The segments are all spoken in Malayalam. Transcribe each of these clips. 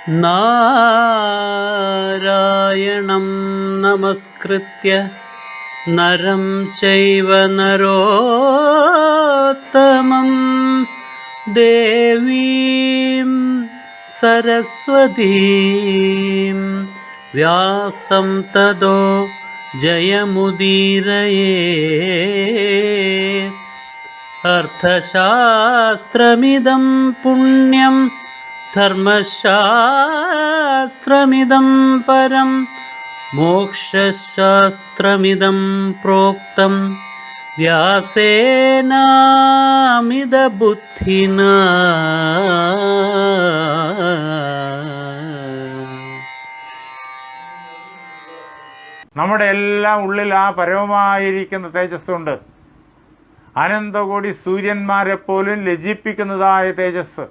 നാരായണം നമസ്കൃത്യ നരം ചൈവ നരോത്തമം ദേവീം സരസ്വതീം വ്യാസം തതോ ജയമുദീരയേ. അർത്ഥശാസ്ത്രമിദം പുണ്യം ധർമ്മശാസ്ത്രമിദം പരം മോക്ഷശാസ്ത്രമിദം പ്രോക്തം വ്യാസേനാമിതബുദ്ധിനാ. നമ്മുടെ എല്ലാം ഉള്ളിൽ ആ പരമമായിരിക്കുന്ന തേജസ്സുണ്ട്. അനന്തകോടി സൂര്യന്മാരെപ്പോലും ലജ്ജിപ്പിക്കുന്നതായ തേജസ്,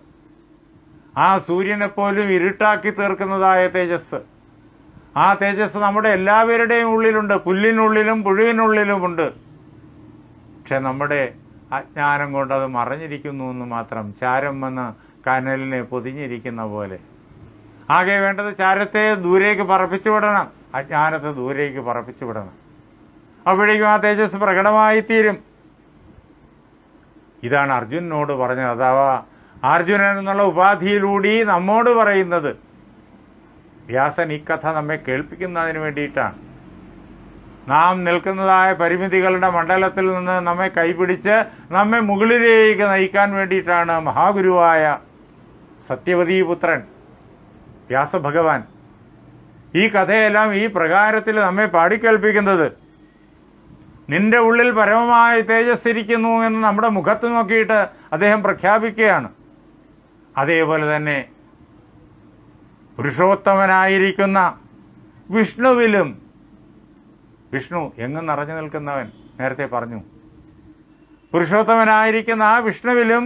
ആ സൂര്യനെപ്പോലും ഇരുട്ടാക്കി തീർക്കുന്നതായ തേജസ്, ആ തേജസ് നമ്മുടെ എല്ലാവരുടെയും ഉള്ളിലുണ്ട്. പുല്ലിനുള്ളിലും പുഴുവിനുള്ളിലുമുണ്ട്. പക്ഷെ നമ്മുടെ അജ്ഞാനം കൊണ്ട് അത് മറഞ്ഞിരിക്കുന്നു എന്ന് മാത്രം. ചാരം വന്ന് കനലിനെ പൊതിഞ്ഞിരിക്കുന്ന പോലെ. ആകെ വേണ്ടത് ചാരത്തെ ദൂരേക്ക് പറപ്പിച്ചു വിടണം, അജ്ഞാനത്തെ ദൂരേക്ക് പറപ്പിച്ചു വിടണം. അപ്പോഴേക്കും ആ തേജസ് പ്രകടമായിത്തീരും. ഇതാണ് അർജുനനോട് പറഞ്ഞത്. അഥവാ അർജുനൻ എന്നുള്ള ഉപാധിയിലൂടെ നമ്മോട് പറയുന്നത്. വ്യാസൻ ഈ കഥ നമ്മെ കേൾപ്പിക്കുന്നതിന് വേണ്ടിയിട്ടാണ്. നാം നിൽക്കുന്നതായ പരിമിതികളുടെ മണ്ഡലത്തിൽ നിന്ന് നമ്മെ കൈപിടിച്ച് നമ്മെ മുകളിലേക്ക് നയിക്കാൻ വേണ്ടിയിട്ടാണ് മഹാഗുരുവായ സത്യവതീപുത്രൻ വ്യാസഭഗവാൻ ഈ കഥയെല്ലാം ഈ പ്രകാരത്തിൽ നമ്മെ പാടിക്കേൾപ്പിക്കുന്നത്. നിന്റെ ഉള്ളിൽ പരമമായ തേജസ് ഇരിക്കുന്നു എന്ന് നമ്മുടെ മുഖത്ത് നോക്കിയിട്ട് അദ്ദേഹം പ്രഖ്യാപിക്കുകയാണ്. അതേപോലെ തന്നെ പുരുഷോത്തമനായിരിക്കുന്ന വിഷ്ണുവിലും, വിഷ്ണു എങ്ങും നിറഞ്ഞു നിൽക്കുന്നവൻ നേരത്തെ പറഞ്ഞു, പുരുഷോത്തമനായിരിക്കുന്ന ആ വിഷ്ണുവിലും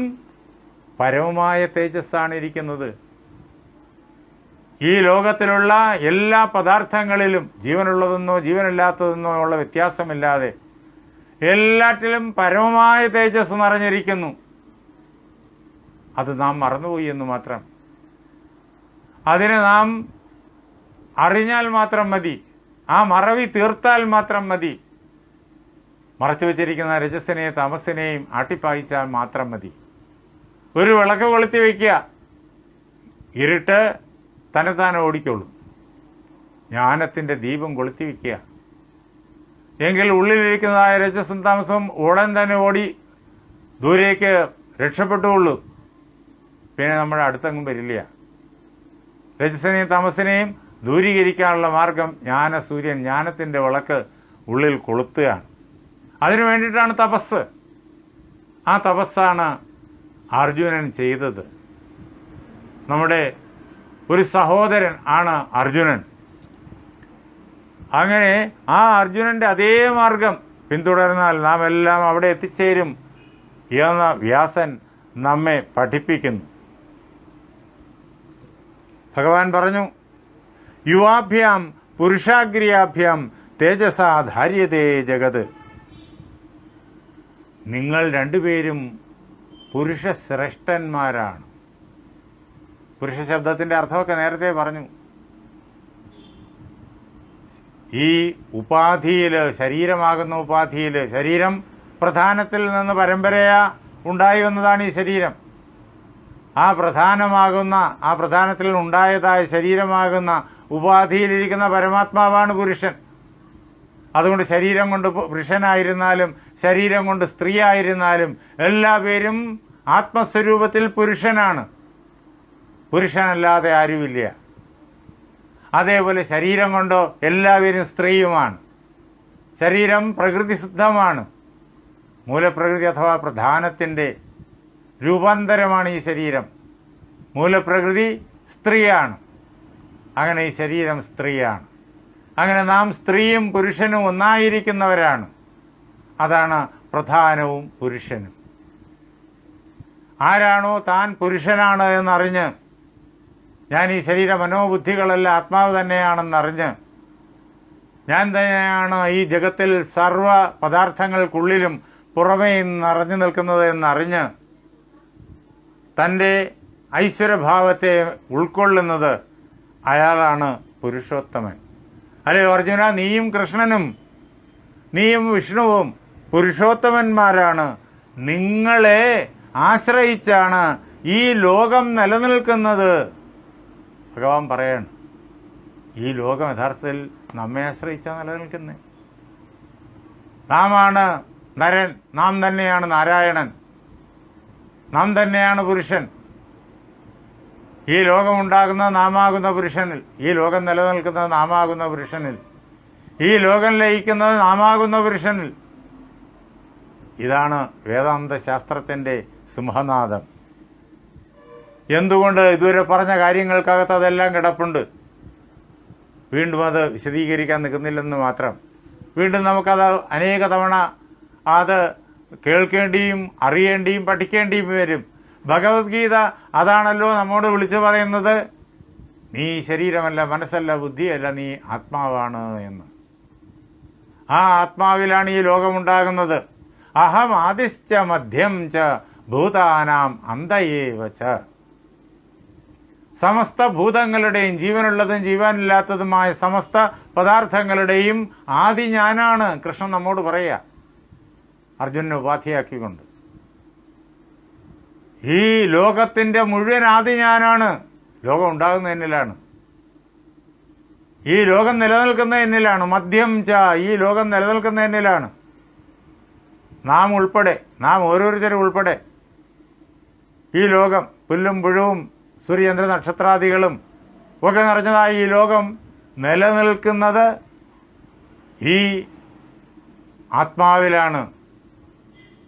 പരമമായ തേജസ്സാണ് ഇരിക്കുന്നത്. ഈ ലോകത്തിലുള്ള എല്ലാ പദാർത്ഥങ്ങളിലും ജീവനുള്ളതെന്നോ ജീവനില്ലാത്തതെന്നോ ഉള്ള വ്യത്യാസമില്ലാതെ എല്ലാറ്റിലും പരമമായ തേജസ് നിറഞ്ഞിരിക്കുന്നു. അത് നാം മറന്നുപോയി എന്ന് മാത്രം. അതിനെ നാം അറിഞ്ഞാൽ മാത്രം മതി, ആ മറവി തീർത്താൽ മാത്രം മതി. മറച്ചു വച്ചിരിക്കുന്ന രജസ്സിനെയും തമസ്സിനെയും ആട്ടിപ്പായിച്ചാൽ മാത്രം മതി. ഒരു വിളക്ക് കൊളുത്തി വയ്ക്കുക, ഇരുട്ട് തന്നെത്താനെ ഓടിക്കോളും. ജ്ഞാനത്തിൻ്റെ ദീപം കൊളുത്തി വയ്ക്കുക, എങ്കിൽ ഉള്ളിലിരിക്കുന്നതായ രജസ്സും താമസവും ഉടൻ തന്നെ ഓടി ദൂരേക്ക് രക്ഷപ്പെട്ടുകൊള്ളൂ. പിന്നെ നമ്മുടെ അടുത്തെങ്ങും വരില്ല. രജസ്സിനെയും തമസ്സിനെയും ദൂരീകരിക്കാനുള്ള മാർഗം ജ്ഞാനസൂര്യൻ, ജ്ഞാനത്തിൻ്റെ വിളക്ക് ഉള്ളിൽ കൊളുത്തുകയാണ്. അതിനു വേണ്ടിയിട്ടാണ് തപസ്. ആ തപസ്സാണ് അർജുനൻ ചെയ്തത്. നമ്മുടെ ഒരു സഹോദരൻ ആണ് അർജുനൻ. അങ്ങനെ ആ അർജുനന്റെ അതേ മാർഗം പിന്തുടർന്നാൽ നാം എല്ലാം അവിടെ എത്തിച്ചേരും എന്ന് വ്യാസൻ നമ്മെ പഠിപ്പിക്കുന്നു. ഭഗവാൻ പറഞ്ഞു, യുവാഭ്യാം പുരുഷാഗ്രിയാഭ്യാം തേജസാ ധാര്യതേ ജഗത്. നിങ്ങൾ രണ്ടുപേരും പുരുഷശ്രേഷ്ഠന്മാരാണ്. പുരുഷ ശബ്ദത്തിൻ്റെ അർത്ഥമൊക്കെ നേരത്തെ പറഞ്ഞു. ഈ ഉപാധിയിൽ, ശരീരമാകുന്ന ഉപാധിയിൽ, ശരീരം പ്രധാനത്തിൽ നിന്ന് പരമ്പരയാ ഉണ്ടായി വന്നതാണ് ഈ ശരീരം. ആ പ്രധാനമാകുന്ന, ആ പ്രധാനത്തിൽ ഉണ്ടായതായ ശരീരമാകുന്ന ഉപാധിയിലിരിക്കുന്ന പരമാത്മാവാണ് പുരുഷൻ. അതുകൊണ്ട് ശരീരം കൊണ്ട് പുരുഷനായിരുന്നാലും ശരീരം കൊണ്ട് സ്ത്രീ ആയിരുന്നാലും എല്ലാവരും ആത്മസ്വരൂപത്തിൽ പുരുഷനാണ്. പുരുഷനല്ലാതെ ആരുമില്ല. അതേപോലെ ശരീരം കൊണ്ടോ എല്ലാവരും സ്ത്രീയുമാണ്. ശരീരം പ്രകൃതിസിദ്ധമാണ്. മൂലപ്രകൃതി അഥവാ പ്രധാനത്തിൻ്റെ രൂപാന്തരമാണ് ഈ ശരീരം. മൂലപ്രകൃതി സ്ത്രീയാണ്. അങ്ങനെ ഈ ശരീരം സ്ത്രീയാണ്. അങ്ങനെ നാം സ്ത്രീയും പുരുഷനും ഒന്നായിരിക്കുന്നവരാണ്. അതാണ് പ്രധാനവും പുരുഷനും. ആരാണോ താൻ പുരുഷനാണ് എന്നറിഞ്ഞ്, ഞാൻ ഈ ശരീര മനോബുദ്ധികളല്ല ആത്മാവ് തന്നെയാണെന്നറിഞ്ഞ്, ഞാൻ തന്നെയാണ് ഈ ജഗത്തിൽ സർവ പദാർത്ഥങ്ങൾക്കുള്ളിലും പുറമേ നിറഞ്ഞു നിൽക്കുന്നത് എന്നറിഞ്ഞ് തൻ്റെ ഐശ്വര്യഭാവത്തെ ഉൾക്കൊള്ളുന്നത് അയാളാണ് പുരുഷോത്തമൻ. അല്ലയോ അർജുന, നീയും കൃഷ്ണനും നീയും വിഷ്ണുവും പുരുഷോത്തമന്മാരാണ്. നിങ്ങളെ ആശ്രയിച്ചാണ് ഈ ലോകം നിലനിൽക്കുന്നത്. ഭഗവാൻ പറയാണ്, ഈ ലോകം യഥാർത്ഥത്തിൽ നമ്മെ ആശ്രയിച്ചാണ് നിലനിൽക്കുന്നത്. നാമാണ് നരൻ, നാം തന്നെയാണ് നാരായണൻ, നാം തന്നെയാണ് പുരുഷൻ. ഈ ലോകമുണ്ടാകുന്നത് നാമാകുന്ന പുരുഷനിൽ, ഈ ലോകം നിലനിൽക്കുന്നത് നാമാകുന്ന പുരുഷനിൽ, ഈ ലോകം ലയിക്കുന്നത് നാമാകുന്ന പുരുഷനിൽ. ഇതാണ് വേദാന്ത ശാസ്ത്രത്തിൻ്റെ സിംഹനാദം. എന്തുകൊണ്ട്? ഇതുവരെ പറഞ്ഞ കാര്യങ്ങൾക്കകത്ത് അതെല്ലാം കിടപ്പുണ്ട്. വീണ്ടും അത് വിശദീകരിക്കാൻ നിൽക്കുന്നില്ലെന്ന് മാത്രം. വീണ്ടും നമുക്കത് അനേക തവണ അത് കേൾക്കേണ്ടിയും അറിയേണ്ടിയും പഠിക്കേണ്ടിയും വരും. ഭഗവത്ഗീത അതാണല്ലോ നമ്മോട് വിളിച്ചു പറയുന്നത്, നീ ശരീരമല്ല, മനസ്സല്ല, ബുദ്ധിയല്ല, നീ ആത്മാവാണ് എന്ന്. ആ ആത്മാവിലാണ് ഈ ലോകമുണ്ടാകുന്നത്. അഹം ആദിശ്ച മധ്യം ച ഭൂതാനാം അന്തയേവ ച. സമസ്ത ഭൂതങ്ങളുടെയും, ജീവനുള്ളതും ജീവനില്ലാത്തതുമായ സമസ്ത പദാർത്ഥങ്ങളുടെയും ആദി ഞാനാണ്. കൃഷ്ണൻ നമ്മോട് പറയുക, അർജുനനെ ഉപാധിയാക്കിക്കൊണ്ട്. ഈ ലോകത്തിൻ്റെ മുഴുവൻ ആദി ഞാനാണ്. ലോകം ഉണ്ടാകുന്ന എന്നിലാണ്, ഈ ലോകം നിലനിൽക്കുന്ന എന്നിലാണ്. മദ്യം ച, ഈ ലോകം നിലനിൽക്കുന്ന എന്നിലാണ്. നാം ഉൾപ്പെടെ, നാം ഓരോരുത്തരും ഉൾപ്പെടെ ഈ ലോകം, പുല്ലും പുഴുവും സൂര്യചന്ദ്ര നക്ഷത്രാദികളും ഒക്കെ നിറഞ്ഞതായ ഈ ലോകം നിലനിൽക്കുന്നത് ഈ ആത്മാവിലാണ്.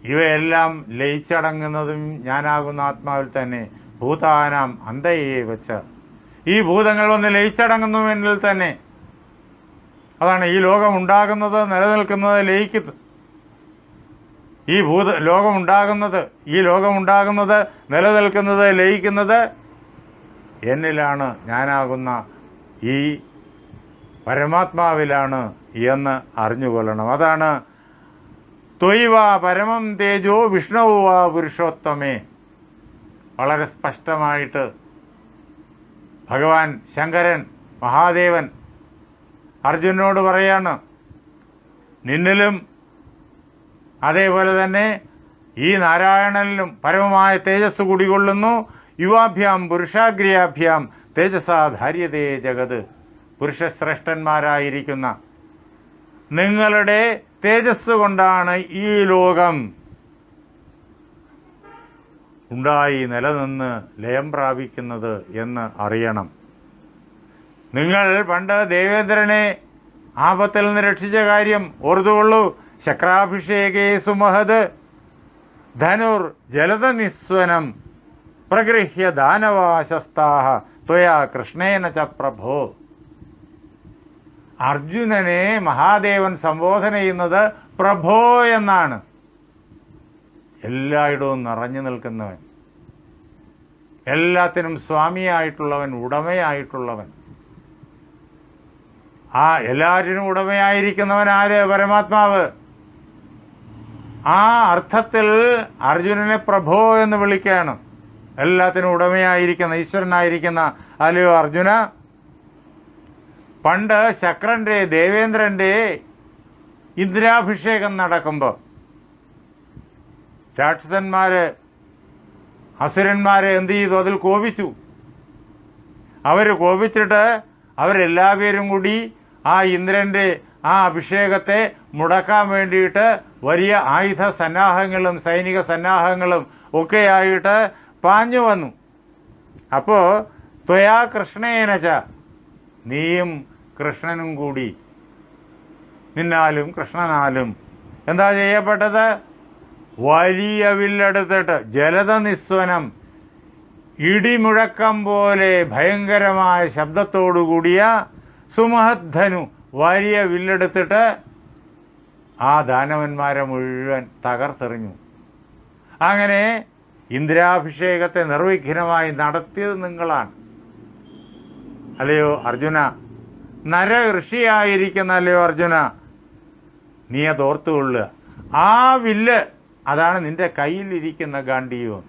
ഇവയെല്ലാം ലയിച്ചടങ്ങുന്നതും ഞാനാകുന്ന ആത്മാവിൽ തന്നെ. ഭൂതാനാം അന്തയെ വെച്ച, ഈ ഭൂതങ്ങൾ വന്ന് ലയിച്ചടങ്ങുന്നു എന്നിൽ തന്നെ. അതാണ് ഈ ലോകം ഉണ്ടാകുന്നത്, നിലനിൽക്കുന്നത്, ലയിക്കുന്നത്. ഈ ലോകമുണ്ടാകുന്നത്, നിലനിൽക്കുന്നത്, ലയിക്കുന്നത് എന്നിലാണ്, ഞാനാകുന്ന ഈ പരമാത്മാവിലാണ് എന്ന് അറിഞ്ഞുകൊള്ളണം. അതാണ് ത്വയിവ പരമം തേജോ വിഷ്ണുവ പുരുഷോത്തമേ. വളരെ സ്പഷ്ടമായിട്ട് ഭഗവാൻ ശങ്കരൻ മഹാദേവൻ അർജുനനോട് പറയാണ്, നിന്നിലും അതേപോലെ തന്നെ ഈ നാരായണനിലും പരമമായ തേജസ് കുടികൊള്ളുന്നു. യുവാഭ്യാം പുരുഷാഗ്രിയാഭ്യാം തേജസാ ധാര്യതേ ജഗത്. പുരുഷശ്രേഷ്ഠന്മാരായിരിക്കുന്ന നിങ്ങളുടെ തേജസ് കൊണ്ടാണ് ഈ ലോകം ഉണ്ടായി നിലനിന്ന് ലയം പ്രാപിക്കുന്നത് എന്ന് അറിയണം. നിങ്ങൾ പണ്ട് ദേവേന്ദ്രനെ ആപത്തിൽ നിന്ന് രക്ഷിച്ച കാര്യം ഓർത്തുകൊള്ളൂ. ശക്രാഭിഷേകേ സുമഹത് ധനുർ ജലദനിസ്വനം പ്രഗൃഹ്യ ദാനവാശസ്താഹ ത്വയാ കൃഷ്ണേന ച പ്രഭോ. അർജുനനെ മഹാദേവൻ സംബോധന ചെയ്യുന്നത് പ്രഭോ എന്നാണ്. എല്ലായിടവും നിറഞ്ഞു നിൽക്കുന്നവൻ, എല്ലാത്തിനും സ്വാമിയായിട്ടുള്ളവൻ, ഉടമയായിട്ടുള്ളവൻ. ആ എല്ലാറ്റിനും ഉടമയായിരിക്കുന്നവൻ ആര്? പരമാത്മാവ്. ആ അർത്ഥത്തിൽ അർജുനനെ പ്രഭോ എന്ന് വിളിക്കുകയാണ്. എല്ലാത്തിനും ഉടമയായിരിക്കുന്ന, ഈശ്വരനായിരിക്കുന്ന അല്ലയോ അർജുന. പണ്ട് ശക്രന്റെ, ദേവേന്ദ്രന്റെ ഇന്ദ്രാഭിഷേകം നടക്കുമ്പോൾ രാക്ഷസന്മാര്, അസുരന്മാരെ എന്ത് ചെയ്തു? അതിൽ കോപിച്ചു. അവർ കോപിച്ചിട്ട് അവരെല്ലാവരും കൂടി ആ ഇന്ദ്രന്റെ ആ അഭിഷേകത്തെ മുടക്കാൻ വേണ്ടിയിട്ട് വലിയ ആയുധ സന്നാഹങ്ങളും സൈനിക സന്നാഹങ്ങളും ഒക്കെയായിട്ട് പാഞ്ഞു വന്നു. അപ്പോൾ ത്വയാ കൃഷ്ണേനച്ച, നീയും കൃഷ്ണനും കൂടി, നിന്നാലും കൃഷ്ണനാലും എന്താ ചെയ്യപ്പെട്ടത്? വലിയ വില്ലെടുത്തിട്ട് ജലദനിസ്വനം, ഇടിമുഴക്കം പോലെ ഭയങ്കരമായ ശബ്ദത്തോടുകൂടിയ സുമഹദ്ധനു, വലിയ വില്ലെടുത്തിട്ട് ആ ദാനവന്മാരെ മുഴുവൻ തകർത്തെറിഞ്ഞു. അങ്ങനെ ഇന്ദ്രാഭിഷേകത്തെ നിർവിഘ്നമായി നടത്തിയത് നിങ്ങളാണ്. അല്ലയോ അർജുന, നര ഋഷിയായിരിക്കുന്ന അല്ലയോ അർജുന, നീ അത് ഓർത്തുകൊള്ളുക. ആ വില്ല് അതാണ് നിന്റെ കയ്യിലിരിക്കുന്ന ഗാണ്ഡീവം.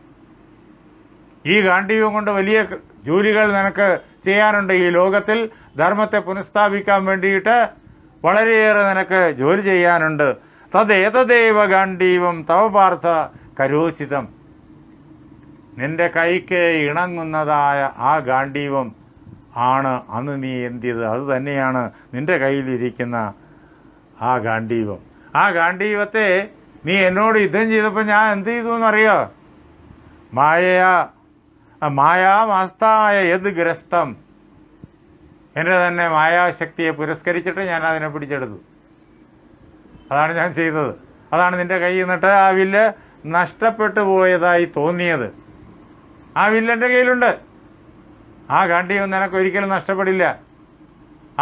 ഈ ഗാണ്ഡീവം കൊണ്ട് വലിയ ജോലികൾ നിനക്ക് ചെയ്യാനുണ്ട്. ഈ ലോകത്തിൽ ധർമ്മത്തെ പുനഃസ്ഥാപിക്കാൻ വേണ്ടിയിട്ട് വളരെയേറെ നിനക്ക് ജോലി ചെയ്യാനുണ്ട്. തദ്ദേതദേവ ഗാണ്ഡീവം തവ പാർത്ഥ കരോചിതം. നിന്റെ കൈക്ക് ഇണങ്ങുന്നതായ ആ ഗാണ്ഡീവം ആണ് അന്ന് നീ എന്തിയത്. അത് തന്നെയാണ് നിന്റെ കയ്യിലിരിക്കുന്ന ആ ഗാണ്ഡീവം. ആ ഗാണ്ഡീവത്തെ നീ എന്നോട് യുദ്ധം ചെയ്തപ്പോൾ ഞാൻ എന്ത് ചെയ്തു എന്നറിയോ? മായാമാസ്തായ യത് ഗ്രസ്തം. എൻ്റെ തന്നെ മായാശക്തിയെ പുരസ്കരിച്ചിട്ട് ഞാൻ അതിനെ പിടിച്ചെടുത്തു. അതാണ് ഞാൻ ചെയ്തത്. അതാണ് നിന്റെ കയ്യിൽ നിന്നിട്ട് ആ വില്ല് നഷ്ടപ്പെട്ടു പോയതായി തോന്നിയത്. ആ വില്ല് എൻ്റെ കയ്യിലുണ്ട്. ആ ഗാണ്ഡീവം നിനക്കൊരിക്കലും നഷ്ടപ്പെടില്ല.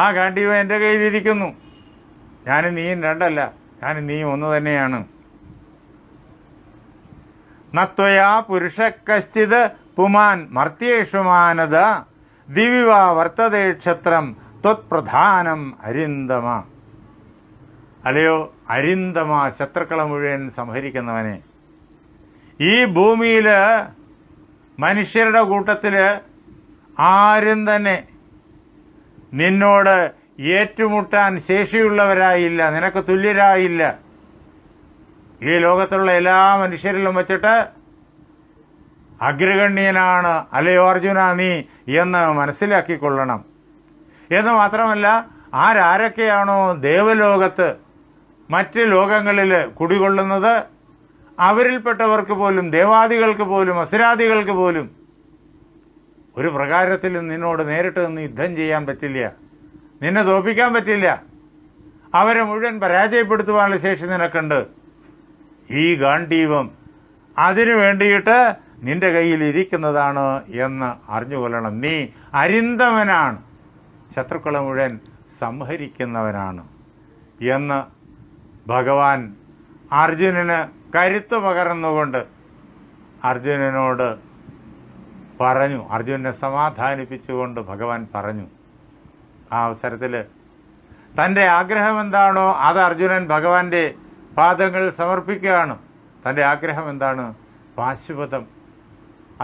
ആ ഗാണ്ഡീവം എൻ്റെ കയ്യിലിരിക്കുന്നു. ഞാനും നീയും രണ്ടല്ല, ഞാനും നീയും ഒന്ന് തന്നെയാണ്. നത്വയാ പുരുഷ കശ്ചിത് പുമാൻ മർത്തേഷു മാനദ ദിവിവ വർത്തതേ ക്ഷത്രം ത്വത്പ്രധാനം അരിന്തമ. അല്ലയോ അരിന്തമ, ശത്രുക്കളെ മുഴുവൻ സംഹരിക്കുന്നവനെ, ഈ ഭൂമിയിൽ മനുഷ്യരുടെ കൂട്ടത്തിൽ ആരും തന്നെ നിന്നോട് ഏറ്റുമുട്ടാൻ ശേഷിയുള്ളവരായില്ല, നിനക്ക് തുല്യരായില്ല. ഈ ലോകത്തുള്ള എല്ലാ മനുഷ്യരിലും വച്ചിട്ട് അഗ്രഗണ്യനാണ് അല്ലയോ അർജുന നീ എന്ന് മനസ്സിലാക്കിക്കൊള്ളണം. എന്ന് മാത്രമല്ല, ആരൊക്കെയാണോ ദേവലോകത്ത് മറ്റ് ലോകങ്ങളിൽ കുടികൊള്ളുന്നത് അവരിൽപ്പെട്ടവർക്ക് പോലും, ദേവാദികൾക്ക് പോലും, അസുരാദികൾക്ക് പോലും ഒരു പ്രകാരത്തിലും നിന്നോട് നേരിട്ട് നിന്ന് യുദ്ധം ചെയ്യാൻ പറ്റില്ല, നിന്നെ തോൽപ്പിക്കാൻ പറ്റില്ല. അവരെ മുഴുവൻ പരാജയപ്പെടുത്തുവാനുള്ള ശേഷി നിനക്കുണ്ട്. ഈ ഗാണ്ഡീവം അതിനു വേണ്ടിയിട്ട് നിന്റെ കയ്യിൽ ഇരിക്കുന്നതാണ് എന്ന് അറിഞ്ഞുകൊള്ളണം. നീ അരിന്തമനാണ്, ശത്രുക്കളെ മുഴുവൻ സംഹരിക്കുന്നവനാണ് എന്ന് ഭഗവാൻ അർജുനന് കരുത്ത് പകർന്നുകൊണ്ട് അർജുനനോട് പറഞ്ഞു. അർജുനനെ സമാധാനിപ്പിച്ചുകൊണ്ട് ഭഗവാൻ പറഞ്ഞു. ആ അവസരത്തിൽ തൻ്റെ ആഗ്രഹം എന്താണോ അത് അർജുനൻ ഭഗവാന്റെ പാദങ്ങളിൽ സമർപ്പിക്കുകയാണ്. തൻ്റെ ആഗ്രഹം എന്താണ്? പാശുപതം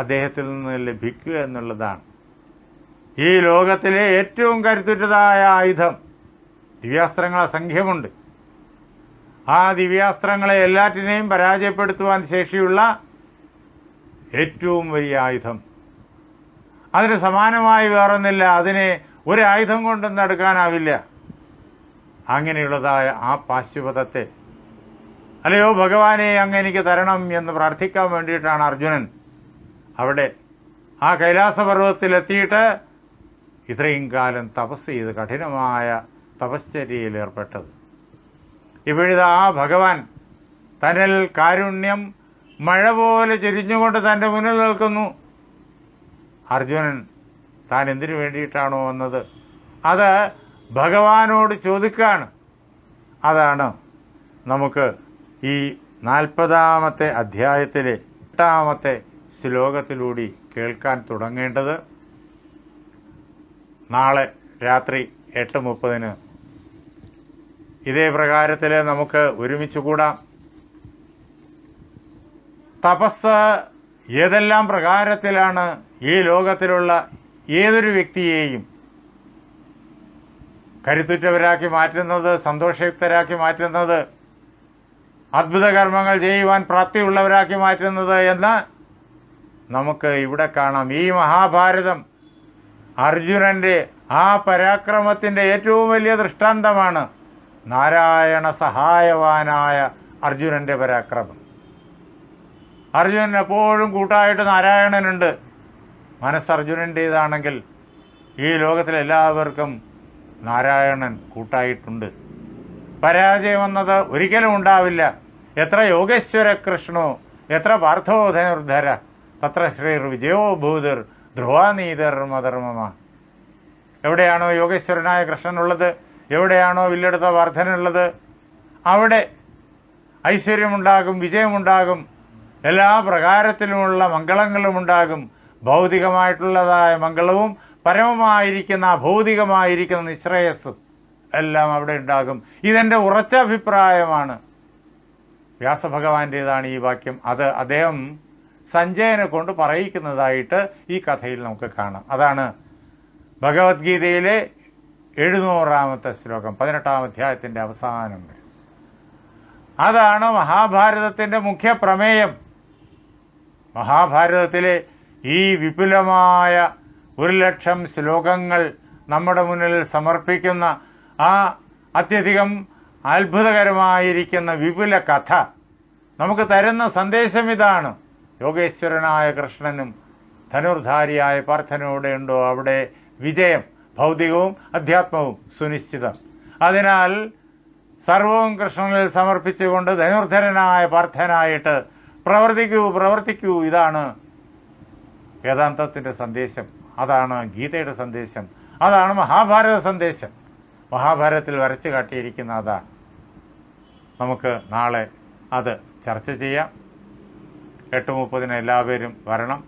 അദ്ദേഹത്തിൽ നിന്ന് ലഭിക്കുക എന്നുള്ളതാണ്. ഈ ലോകത്തിലെ ഏറ്റവും കരുത്തുറ്റതായ ആയുധം, ദിവ്യാസ്ത്രങ്ങൾ അസംഖ്യമുണ്ട്. ആ ദിവ്യാസ്ത്രങ്ങളെ എല്ലാറ്റിനെയും പരാജയപ്പെടുത്തുവാൻ ശേഷിയുള്ള ഏറ്റവും വലിയ ആയുധം, അതിന് സമാനമായി വേറൊന്നില്ല. അതിനെ ഒരു ആയുധം കൊണ്ടൊന്നും എടുക്കാനാവില്ല. അങ്ങനെയുള്ളതായ ആ പാശുപതത്തെ അല്ലയോ ഭഗവാനെ അങ്ങ് എനിക്ക് തരണം എന്ന് പ്രാർത്ഥിക്കാൻ വേണ്ടിയിട്ടാണ് അർജുനൻ അവിടെ ആ കൈലാസപർവ്വതത്തിലെത്തിയിട്ട് ഇത്രയും കാലം തപസ് ചെയ്ത് കഠിനമായ തപശ്ചര്യയിൽ ഏർപ്പെട്ടത്. ഇപ്പോഴിതാ ആ ഭഗവാൻ തന്നിൽ കാരുണ്യം മഴ പോലെ ചൊരിഞ്ഞുകൊണ്ട് തൻ്റെ മുന്നിൽ നിൽക്കുന്നു. അർജുനൻ താൻ എന്തിനു വേണ്ടിയിട്ടാണോ വന്നത് അത് ഭഗവാനോട് ചോദിക്കുകയാണ്. അതാണ് നമുക്ക് ഈ 40-ാമത്തെ അധ്യായത്തിലെ 8-ാമത്തെ ശ്ലോകത്തിലൂടെ കേൾക്കാൻ തുടങ്ങേണ്ടത്. നാളെ രാത്രി 8:30 ഇതേ പ്രകാരത്തിൽ നമുക്ക് ഒരുമിച്ച് കൂടാം. തപസ് ഏതെല്ലാം പ്രകാരത്തിലാണ് ഈ ലോകത്തിലുള്ള ഏതൊരു വ്യക്തിയെയും കരുത്തുറ്റവരാക്കി മാറ്റുന്നത്, സന്തോഷയുക്തരാക്കി മാറ്റുന്നത്, അത്ഭുത കർമ്മങ്ങൾ ചെയ്യുവാൻ പ്രാപ്തിയുള്ളവരാക്കി മാറ്റുന്നത് എന്ന് നമുക്ക് ഇവിടെ കാണാം. ഈ മഹാഭാരതം അർജുനന്റെ ആ പരാക്രമത്തിന്റെ ഏറ്റവും വലിയ ദൃഷ്ടാന്തമാണ്. നാരായണ സഹായവാനായ അർജുനന്റെ പരാക്രമം. അർജുനൻ എപ്പോഴും കൂട്ടായിട്ട് നാരായണനുണ്ട്. മനസ്സ് അർജുനൻ്റേതാണെങ്കിൽ ഈ ലോകത്തിലെല്ലാവർക്കും നാരായണൻ കൂട്ടായിട്ടുണ്ട്. പരാജയം വന്നത് ഒരിക്കലും ഉണ്ടാവില്ല. എത്ര യോഗേശ്വര കൃഷ്ണോ എത്ര പാർത്ഥോ ധനുർധര തത്ര ശ്രീർ വിജയോ ഭൂതിർ ധ്രുവാനീതർ മധർമ്മമ. എവിടെയാണോ യോഗേശ്വരനായ കൃഷ്ണനുള്ളത്, എവിടെയാണോ വില്ലെടുത്ത പാർത്ഥനുള്ളത്, അവിടെ ഐശ്വര്യമുണ്ടാകും, വിജയമുണ്ടാകും, എല്ലാ പ്രകാരത്തിലുമുള്ള മംഗളങ്ങളുമുണ്ടാകും. ഭൗതികമായിട്ടുള്ളതായ മംഗളവും പരമമായിരിക്കുന്ന അഭൗതികമായിരിക്കുന്ന നിശ്രേയസ്സും എല്ലാം അവിടെ ഉണ്ടാകും. ഇതെൻ്റെ ഉറച്ച അഭിപ്രായമാണ്. വ്യാസഭഗവാന്റേതാണ് ഈ വാക്യം. അത് അദ്ദേഹം സഞ്ജയനെ കൊണ്ട് പറയിക്കുന്നതായിട്ട് ഈ കഥയിൽ നമുക്ക് കാണാം. അതാണ് ഭഗവത്ഗീതയിലെ 700-ാമത്തെ ശ്ലോകം 18-ാം അധ്യായത്തിൻ്റെ അവസാനം വരെ. അതാണ് മഹാഭാരതത്തിൻ്റെ മുഖ്യ പ്രമേയം. മഹാഭാരതത്തിലെ ഈ വിപുലമായ 1,00,000 ശ്ലോകങ്ങൾ നമ്മുടെ മുന്നിൽ സമർപ്പിക്കുന്ന ആ അത്യധികം അത്ഭുതകരമായിരിക്കുന്ന വിപുല കഥ നമുക്ക് തരുന്ന സന്ദേശം ഇതാണ്: യോഗേശ്വരനായ കൃഷ്ണനും ധനുർധാരിയായ പാർത്ഥനോടെ ഉണ്ടോ അവിടെ വിജയം, ഭൗതികവും അധ്യാത്മവും സുനിശ്ചിതം. അതിനാൽ സർവവും കൃഷ്ണനിൽ സമർപ്പിച്ചുകൊണ്ട് ധനുർധരനായ പാർത്ഥനായിട്ട് പ്രവർത്തിക്കൂ. ഇതാണ് വേദാന്തത്തിൻ്റെ സന്ദേശം, അതാണ് ഗീതയുടെ സന്ദേശം, അതാണ് മഹാഭാരത സന്ദേശം. മഹാഭാരതത്തിൽ വരച്ചു കാട്ടിയിരിക്കുന്ന അതാണ്. നമുക്ക് നാളെ അത് ചർച്ച ചെയ്യാം. 8:30 എല്ലാവരും വരണം.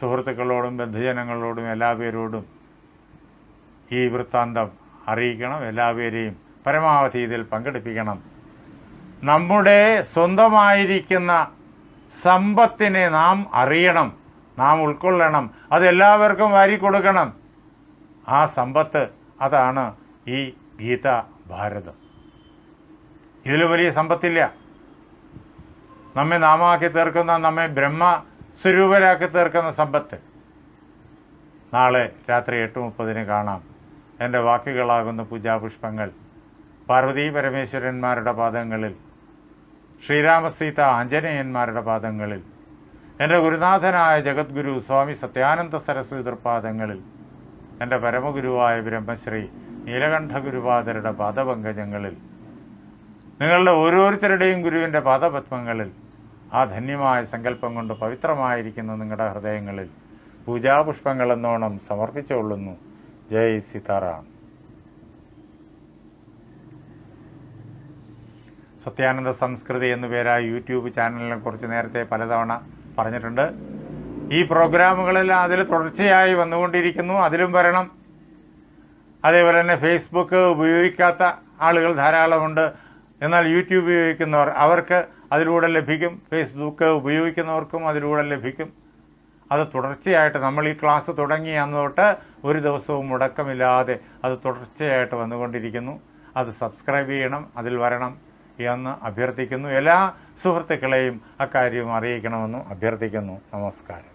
സുഹൃത്തുക്കളോടും ബന്ധുജനങ്ങളോടും എല്ലാവരോടും ഈ വൃത്താന്തം അറിയിക്കണം. എല്ലാവരെയും പരമാവധി ഇതിൽ പങ്കെടുപ്പിക്കണം. നമ്മുടെ സ്വന്തമായിരിക്കുന്ന സമ്പത്തിനെ നാം അറിയണം, നാം ഉൾക്കൊള്ളണം, അതെല്ലാവർക്കും വാരിക്കൊടുക്കണം. ആ സമ്പത്ത് അതാണ് ഈ ഗീത ഭാരതം. ഇതിൽ വലിയ സമ്പത്തില്ല. നമ്മെ നാമാക്കി തീർക്കുന്ന, നമ്മെ ബ്രഹ്മസ്വരൂപരാക്കി തീർക്കുന്ന സമ്പത്ത്. നാളെ രാത്രി 8:30 കാണാം. എൻ്റെ വാക്കുകളാകുന്ന പൂജാപുഷ്പങ്ങൾ പാർവതീ പരമേശ്വരന്മാരുടെ പാദങ്ങളിൽ, ശ്രീരാമസീത ആഞ്ജനേയന്മാരുടെ പാദങ്ങളിൽ, എൻ്റെ ഗുരുനാഥനായ ജഗദ്ഗുരു സ്വാമി സത്യാനന്ദ സരസ്വതി തൃപ്പാദങ്ങളിൽ, എൻ്റെ പരമഗുരുവായ ബ്രഹ്മശ്രീ നീലകണ്ഠ ഗുരുപാദരുടെ പാദപങ്കജങ്ങളിൽ, നിങ്ങളുടെ ഓരോരുത്തരുടെയും ഗുരുവിൻ്റെ പാദപത്മങ്ങളിൽ, ആ ധന്യമായ സങ്കല്പം കൊണ്ട് പവിത്രമായിരിക്കുന്ന നിങ്ങളുടെ ഹൃദയങ്ങളിൽ പൂജാപുഷ്പങ്ങളെന്നോണം സമർപ്പിച്ചുകൊള്ളുന്നു. ജയ് സീതാറാം. സത്യാനന്ദ സംസ്കൃതി എന്നു പേരായ യൂട്യൂബ് ചാനലിനെ കുറിച്ച് നേരത്തെ പലതവണ പറഞ്ഞിട്ടുണ്ട്. ഈ പ്രോഗ്രാമുകളെല്ലാം അതിൽ തുടർച്ചയായി വന്നുകൊണ്ടിരിക്കുന്നു. അതിലും വരണം. അതേപോലെ തന്നെ ഫേസ്ബുക്ക് ഉപയോഗിക്കാത്ത ആളുകൾ ധാരാളമുണ്ട്. എന്നാൽ യൂട്യൂബ് ഉപയോഗിക്കുന്നവർ, അവർക്ക് അതിലൂടെ ലഭിക്കും. ഫേസ്ബുക്ക് ഉപയോഗിക്കുന്നവർക്കും അതിലൂടെ ലഭിക്കും. അത് തുടർച്ചയായിട്ട് നമ്മൾ ഈ ക്ലാസ് തുടങ്ങിയ അന്ന് തൊട്ട് ഒരു ദിവസവും മുടക്കമില്ലാതെ അത് തുടർച്ചയായിട്ട് വന്നുകൊണ്ടിരിക്കുന്നു. അത് സബ്സ്ക്രൈബ് ചെയ്യണം, അതിൽ വരണം എന്ന് അഭ്യർത്ഥിക്കുന്നു. എല്ലാ സുഹൃത്തുക്കളെയും അക്കാര്യം അറിയിക്കണമെന്നും അഭ്യർത്ഥിക്കുന്നു. നമസ്കാരം.